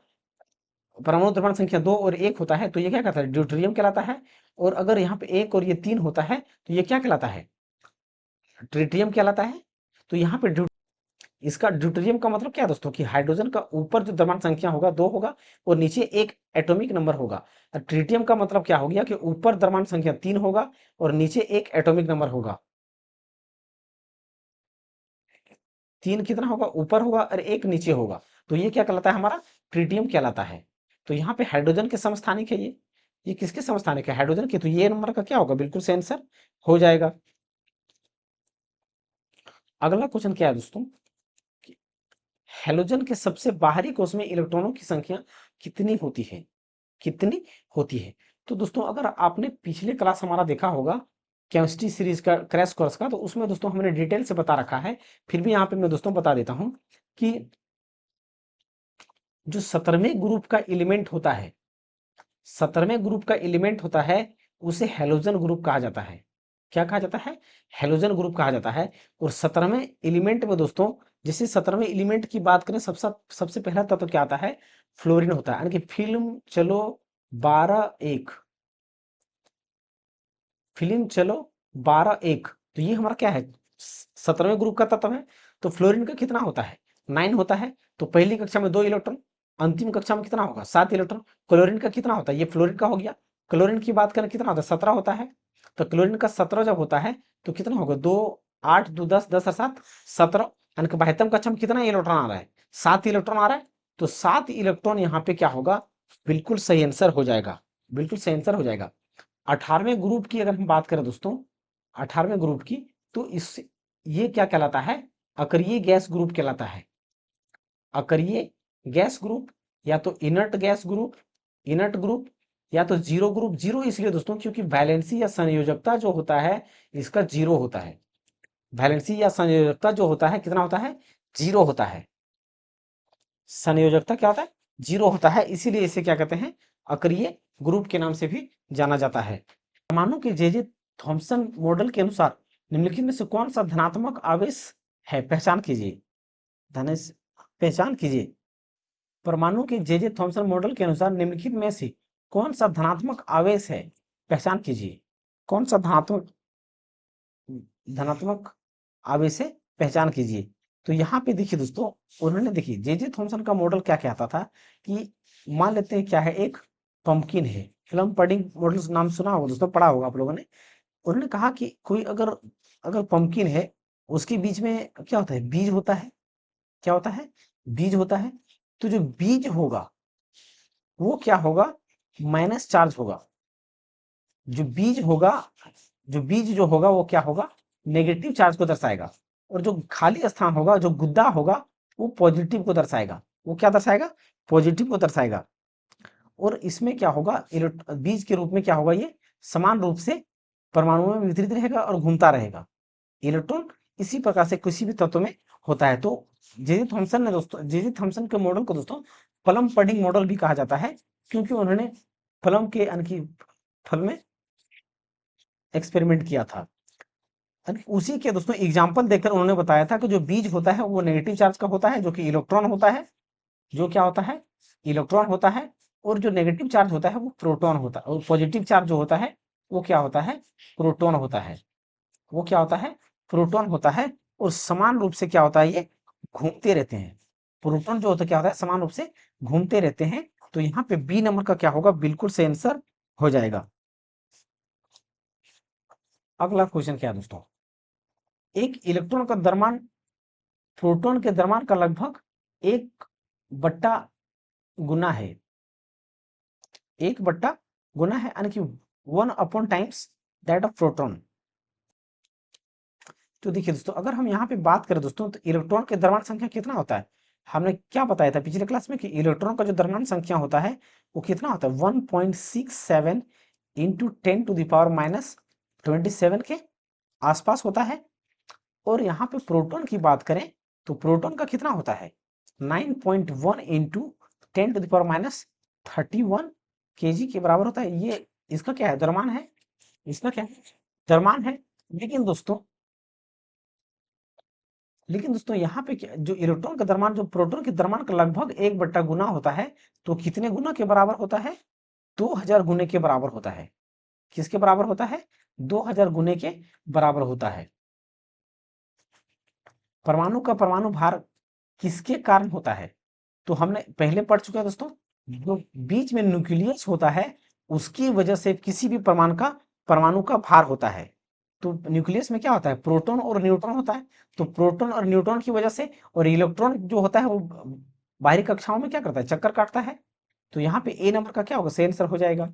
परमाणु द्रव्यमान संख्या 2 और 1 होता है तो ये क्या कहता है? ड्यूटेरियम कहलाता है। और अगर यहाँ पे 1 और ये 3 होता है तो ये क्या कहलाता है? ट्रिटियम कहलाता है। तो यहाँ पे इसका ड्यूटेरियम का मतलब क्या है दोस्तों? कि हाइड्रोजन का ऊपर जो द्रव्यमान संख्या होगा 2 होगा और नीचे एक एटॉमिक नंबर होगा। और ट्रिटियम का मतलब क्या हो गया? कि ऊपर द्रव्यमान संख्या 3 होगा और नीचे एक एटॉमिक नंबर होगा। 3 कितना होगा? ऊपर होगा और एक नीचे होगा। तो ये क्या कहलाता है? हमारा ट्रिटियम कहलाता है। तो यहाँ पे हाइड्रोजन के समस्थानिक है ये किसके समस्थानिक है? हाइड्रोजन के। तो ये नंबर का क्या होगा? बिल्कुल से आंसर हो जाएगा। अगला क्वेश्चन क्या है दोस्तों? हैलोजन के सबसे बाहरी कोष में इलेक्ट्रॉनों की संख्या कितनी होती है? कितनी होती है? तो दोस्तों अगर आपने पिछले क्लास हमारा देखा होगा केमिस्ट्री सीरीज का क्रैश कोर्स का, तो उसमें दोस्तों हमने डिटेल से बता रखा है। फिर भी यहाँ पे मैं दोस्तों बता देता हूँ कि जो 17वें ग्रुप का एलिमेंट होता है, 17वें ग्रुप का एलिमेंट होता है, उसे हैलोजन ग्रुप कहा जाता है। क्या कहा जाता है? हैलोजन ग्रुप कहा जाता है। और 17वें एलिमेंट में दोस्तों, जैसे 17वें एलिमेंट की बात करें, सबसे सबसे पहला तत्व क्या आता है? फ्लोरीन होता है। यानी कि फिल्म चलो 12 1, फिल्म चलो 12 1। तो ये हमारा क्या है? 17वें ग्रुप का तत्व है। तो फ्लोरीन का कितना होता है? 9 होता है। तो पहली कक्षा में 2 इलेक्ट्रॉन, अंतिम कक्षा में कितना होगा? 7 इलेक्ट्रॉन। क्लोरीन का कितना होता है? ये फ्लोरीन का हो गया। क्लोरीन की बात करें कितना होता है? 17 होता है। तो क्लोरीन का 17 जब होता है तो कितना होगा? 2 8 2 10, 10 और 7 17। यानी कि 72 कक्षा में कितना इलेक्ट्रॉन आ रहा है? 7 इलेक्ट्रॉन आ रहा है। तो 7 इलेक्ट्रॉन यहाँ पे क्या होगा? बिल्कुल सही आंसर हो जाएगा। बिल्कुल सही आंसर हो जाएगा। 18वें ग्रुप की अगर हम बात करें दोस्तों, 18वें ग्रुप की, तो इस ये क्या कहलाता है? अकरिय गैस ग्रुप कहलाता है। अकरिय गैस ग्रुप, या तो inert gas group, inert group, या तो जीरो ग्रुप। जीरो इसलिए दोस्तों क्योंकि वैलेंसी या संयोजकता जो होता है इसका जीरो होता है। वैलेंसी या संयोजकता जो होता है कितना होता है? जीरो होता है। संयोजकता क्या होता है? जीरो होता है। इसीलिए इसे क्या कहते हैं? अक्रिय ग्रुप के नाम से भी जाना जाता है। परमाणु के जे थॉम्सन मॉडल के अनुसार निम्नलिखित में से कौन सा धनात्मक आवेश है? पहचान कीजिए। धनेश, पहचान कीजिए। परमाणु के जे थॉम्सन मॉडल के अनुसार निम्नलिखित में से कौन सा धनात्मक आवेश है? पहचान कीजिए। कौन सा धनात्मक धनात्मक आवेश है? पहचान कीजिए। तो यहाँ पे देखिए दोस्तों, उन्होंने देखिए जे थॉम्सन का मॉडल क्या कहता था कि मान लेते हैं क्या है, एक पंपकिन है। फिल्म पडिंग मॉडल नाम सुना होगा दोस्तों, पढ़ा होगा आप लोगों ने। उन्होंने कहा कि कोई अगर अगर पंपकिन है, उसके बीच में क्या होता है? बीज होता है। क्या होता है? बीज होता है। तो जो बीज होगा वो क्या होगा? माइनस चार्ज होगा। जो बीज होगा, जो बीज जो होगा वो क्या होगा? नेगेटिव चार्ज को दर्शाएगा। और जो खाली स्थान होगा, जो गुद्दा होगा, वो पॉजिटिव को दर्शाएगा। वो क्या दर्शाएगा? पॉजिटिव को दर्शाएगा। और इसमें क्या होगा? बीज के रूप में क्या होगा? ये समान रूप से परमाणुओं में वितरित रहेगा और घूमता रहेगा। इलेक्ट्रॉन इसी प्रकार से किसी भी तत्व में होता है। तो जे थॉम्सन ने दोस्तों, जे थॉम्सन के मॉडल को दोस्तों प्लम पडिंग मॉडल भी कहा जाता है, क्योंकि उन्होंने प्लम के यानी कि फल में एक्सपेरिमेंट किया था। उसी के दोस्तों एग्जाम्पल देकर उन्होंने बताया था कि जो बीज होता है वो नेगेटिव चार्ज का होता है, जो कि इलेक्ट्रॉन होता है। जो क्या होता है? इलेक्ट्रॉन होता है। और जो नेगेटिव चार्ज होता है वो प्रोटॉन होता है। और पॉजिटिव चार्ज जो होता है वो क्या होता है? प्रोटॉन होता है। वो क्या होता है? प्रोटॉन होता है। और समान रूप से क्या होता है? ये घूमते रहते हैं। प्रोटॉन जो होता है क्या होता है? समान रूप से घूमते रहते हैं। तो यहाँ पे बी नंबर का क्या होगा? बिल्कुल से आंसर हो जाएगा। अगला क्वेश्चन क्या है दोस्तों? एक इलेक्ट्रॉन का द्रव्यमान प्रोटॉन के द्रव्यमान का लगभग 1/गुना है, 1/गुना है, यानी कि 1/टाइम्स दैट ऑफ प्रोटॉन। तो देखिए दोस्तों, अगर हम यहाँ पे बात करें दोस्तों, तो इलेक्ट्रॉन के द्रव्यमान संख्या कितना होता है? हमने क्या बताया था पिछले क्लास में कि इलेक्ट्रॉन का जो द्रव्यमान संख्या होता है वो कितना होता है? 1.67 इंटू 10⁻27 के आसपास होता है। और यहाँ पे प्रोटॉन की बात करें तो प्रोटॉन का कितना होता है? 9.1 इंटू 10⁻31 kg के बराबर होता है। ये इसका क्या है? द्रव्यमान है। इसका क्या है? द्रव्यमान है। लेकिन दोस्तों यहाँ पे जो इलेक्ट्रॉन का द्रव्यमान जो प्रोटॉन के द्रव्यमान का लगभग 1/गुना होता है, तो कितने गुना के बराबर होता है? 2000 गुने के बराबर होता है। किसके बराबर होता है? 2000 गुने के बराबर होता है। परमाणु का परमाणु भार किसके कारण होता है? तो हमने पहले पढ़ चुके हैं दोस्तों, जो बीच में न्यूक्लियस होता है उसकी वजह से किसी भी परमाणु का भार होता है। तो न्यूक्लियस में क्या होता है? प्रोटॉन और न्यूट्रॉन होता है। तो प्रोटॉन और न्यूट्रॉन की वजह से, और इलेक्ट्रॉन जो होता है वो बाहरी कक्षाओं में क्या करता है? चक्कर काटता है। तो यहाँ पे ए नंबर का क्या होगा? सही आंसर हो जाएगा।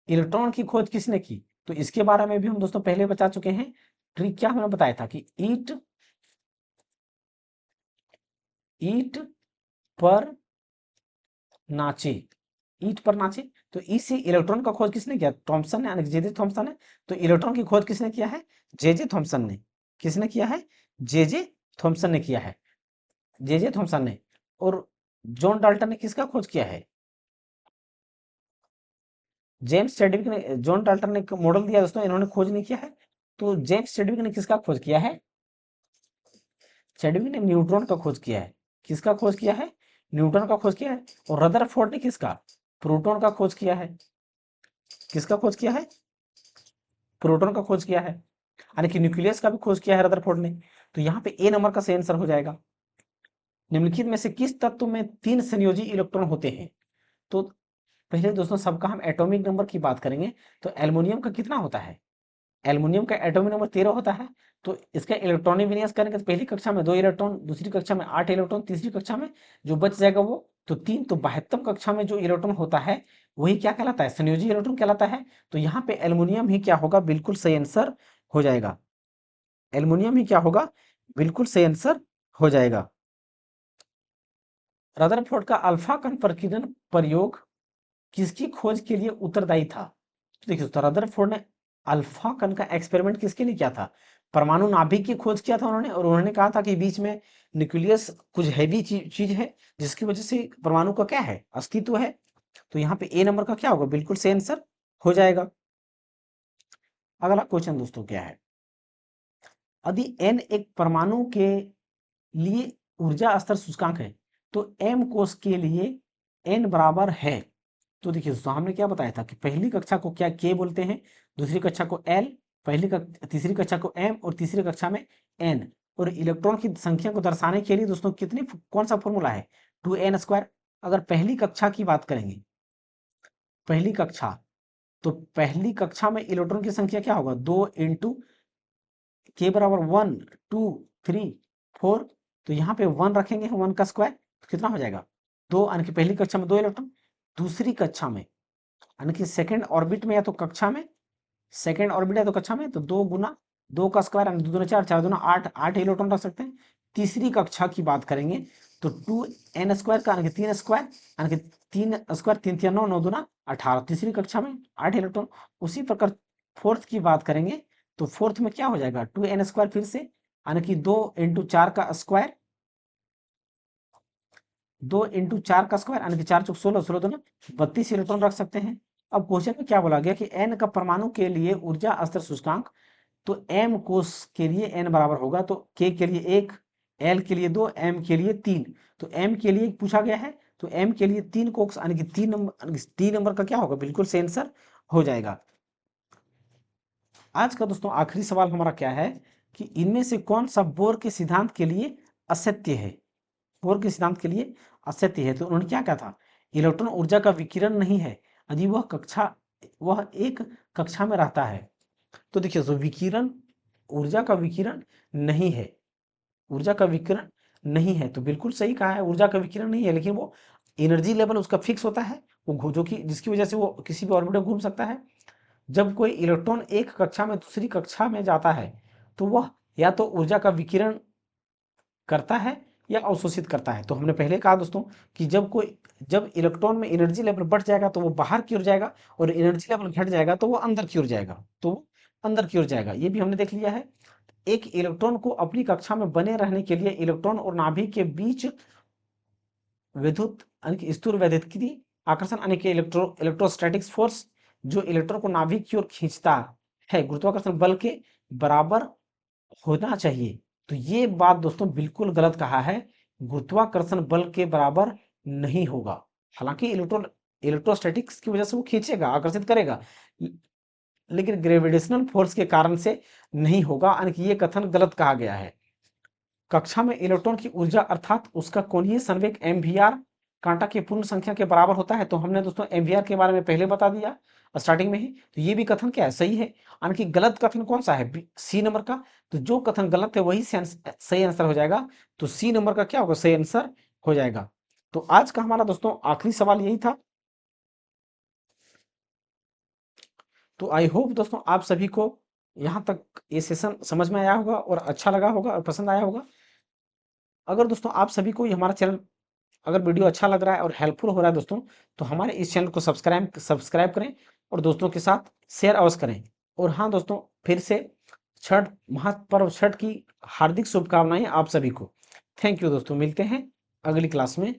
इलेक्ट्रॉन की खोज किसने की? तो इसके बारे में भी हम दोस्तों पहले बता चुके हैं। ट्रिक क्या हमने बताया था कि ईट पर नाचे, ईट पर नाचे। तो इसी इलेक्ट्रॉन का खोज किसने किया? थॉमसन ने, यानी जे थॉमसन ने। तो इलेक्ट्रॉन की खोज किसने किया है? जे थॉमसन ने। किसने किया है? जे थॉमसन ने किया है। जे थॉमसन ने। और जॉन डाल्टन ने किसका खोज किया है? जेम्स चैडविक ने। जॉन डाल्टन ने मॉडल दिया दोस्तों, इन्होंने खोज नहीं किया है। तो जेम्स चैडविक ने किसका खोज किया है? चैडविक ने न्यूट्रॉन का खोज किया है। किसका खोज किया है? न्यूट्रॉन का खोज किया है। और रदरफोर्ड ने किसका? प्रोटॉन का खोज किया है। किसका खोज किया है? प्रोटॉन का खोज किया है। यानी कि न्यूक्लियस का भी खोज किया है रदरफोर्ड ने। तो यहाँ पे ए नंबर का सही आंसर हो जाएगा। निम्नलिखित में से किस तत्व में 3 संयोजी इलेक्ट्रॉन होते हैं? तो पहले दोस्तों सबका हम एटॉमिक नंबर की बात करेंगे। तो एल्युमिनियम का कितना होता है? एल्युमिनियम का एटॉमिक नंबर 13 होता है। तो इसका इलेक्ट्रॉनिक विन्यास करेंगे तो पहली कक्षा में 2 इलेक्ट्रॉन, दूसरी कक्षा में 8 इलेक्ट्रॉन, तीसरी कक्षा में जो बच जाएगा वो तो 3। तो 72 कक्षा में जो इलेक्ट्रॉन होता है वही क्या कहलाता है? संयोजी इलेक्ट्रॉन कहलाता है। तो यहाँ पे एल्युमिनियम ही क्या होगा? बिल्कुल सही आंसर हो जाएगा। एल्युमिनियम ही क्या होगा? बिल्कुल सही आंसर हो जाएगा। रदरफोर्ड का अल्फा कण प्रकीर्णन प्रयोग किसकी खोज के लिए उत्तरदायी था? तो देखिए दोस्तों, रदरफोर्ड ने अल्फा कण का एक्सपेरिमेंट किसके लिए किया था? परमाणु नाभिक की खोज किया था उन्होंने। और उन्होंने कहा था कि बीच में न्यूक्लियस कुछ हैवी चीज है जिसकी वजह से परमाणु का क्या है? अस्तित्व है। तो यहाँ पे ए नंबर का क्या होगा? बिल्कुल सही आंसर हो जाएगा। अगला क्वेश्चन दोस्तों क्या है? यदि n एक परमाणु के लिए ऊर्जा स्तर सूचकांक है तो m कोश के लिए n बराबर है। तो देखिए दोस्तों, हमने क्या बताया था कि पहली कक्षा को क्या k बोलते हैं, दूसरी कक्षा को l, तीसरी कक्षा को m और तीसरी कक्षा में n। और इलेक्ट्रॉन की संख्या को दर्शाने के लिए दोस्तों कौन सा फॉर्मूला है? 2n²। अगर पहली कक्षा की बात करेंगे, पहली कक्षा, तो पहली कक्षा में इलेक्ट्रॉन की संख्या क्या होगा? 2 इंटू के बराबर 1 2 3 4। तो यहाँ पे 1 रखेंगे, 1 का स्क्वायर, तो कितना हो जाएगा? 2, यानी कि पहली कक्षा में 2 इलेक्ट्रॉन। दूसरी कक्षा में यानी कि सेकेंड ऑर्बिट में या तो कक्षा में, सेकेंड ऑर्बिट या तो कक्षा में, तो 2 गुना 2 का स्क्वायर यानी 2 दूना 4, 4 दूना 8, 8 इलेक्ट्रॉन रख सकते हैं। तीसरी कक्षा की बात करेंगे तो 2n² का यानी कि 3 स्क्वायर, यानी कि 3 स्क्वायर 3 3 9, 9 दूना 18। तीसरी कक्षा में 8 इलेक्ट्रॉन। उसी प्रकार फोर्थ की बात करेंगे तो फोर्थ में क्या हो जाएगा? 2n² फिर से, यानी कि 2 इंटू 4 का स्क्वायर, 2 इंटू 4 का स्क्वायर, यानी कि 4 चौक 16, 16 दूना 32 इलेक्ट्रॉन रख सकते हैं। अब क्वेश्चन में क्या बोला गया कि n का परमाणु के लिए ऊर्जा स्तर सूचकांक, तो m कोश के लिए n बराबर होगा तो k के लिए 1, l के लिए 2, m के लिए 3। तो m के लिए पूछा गया है तो m के लिए 3 कोश यानी कि 3 नंबर, यानी कि 3 नंबर का क्या होगा? बिल्कुल सही आंसर हो जाएगा। आज का दोस्तों आखिरी सवाल हमारा क्या है कि इनमें से कौन सा बोर के सिद्धांत के लिए असत्य है? बोर के सिद्धांत के लिए असत्य है। तो उन्होंने क्या कहा था? इलेक्ट्रॉन ऊर्जा का विकिरण नहीं है यदि वह एक कक्षा में रहता है। तो देखिए, तो विकिरण ऊर्जा का विकिरण नहीं है, ऊर्जा का विकिरण नहीं है। तो बिल्कुल सही कहा है, ऊर्जा का विकिरण नहीं है, लेकिन वो एनर्जी लेवल उसका फिक्स होता है, वो जो कि जिसकी वजह से वो किसी भी ऑर्बिट में घूम सकता है। जब कोई इलेक्ट्रॉन एक कक्षा में दूसरी कक्षा में जाता है तो वह या तो ऊर्जा का विकिरण करता है या अवशोषित करता है। तो हमने पहले कहा दोस्तों कि जब इलेक्ट्रॉन में एनर्जी लेवल बढ़ जाएगा तो वो बाहर की ओर जाएगा, और एनर्जी लेवल घट जाएगा तो वो अंदर की ओर जाएगा, तो वो अंदर की ओर जाएगा। ये भी हमने देख लिया है। एक इलेक्ट्रॉन को अपनी कक्षा में बने रहने के लिए इलेक्ट्रॉन और नाभिक के बीच विद्युत यानी कि स्थूल वैद्युतिक आकर्षण यानी कि इलेक्ट्रोस्टैटिक्स फोर्स जो इलेक्ट्रॉन को नाभिक की ओर खींचता है, गुरुत्वाकर्षण बल के बराबर होना चाहिए। तो ये बात दोस्तों बिल्कुल गलत कहा है, गुरुत्वाकर्षण बल के बराबर नहीं होगा। हालांकि इलेक्ट्रोस्टैटिक्स की वजह से वो खींचेगा, आकर्षित करेगा, लेकिन ग्रेविटेशनल फोर्स के कारण से नहीं होगा, यानी कि ये कथन गलत कहा गया है। कक्षा में इलेक्ट्रॉन की ऊर्जा अर्थात उसका कोणीय संवेग mvr कांटा की पूर्ण संख्या के बराबर होता है। तो हमने दोस्तों mvr के बारे में पहले बता दिया स्टार्टिंग में ही। तो ये भी कथन क्या है, सही है। यानी कि गलत कथन कौन सा है, सी नंबर का। तो जो कथन गलत है वही सही आंसर हो जाएगा। तो सी नंबर का क्या होगा, सही आंसर हो जाएगा। तो आज का हमारा दोस्तों आखिरी सवाल यही था। तो आई होप दोस्तों आप सभी को यहाँ तक ये सेशन समझ में आया होगा और अच्छा लगा होगा और पसंद आया होगा। अगर दोस्तों आप सभी को ये हमारा चैनल, अगर वीडियो अच्छा लग रहा है और हेल्पफुल हो रहा है दोस्तों, तो हमारे इस चैनल को सब्सक्राइब करें और दोस्तों के साथ शेयर अवश्य करें। और हाँ दोस्तों, फिर से छठ महापर्व छठ की हार्दिक शुभकामनाएं आप सभी को। थैंक यू दोस्तों, मिलते हैं अगली क्लास में।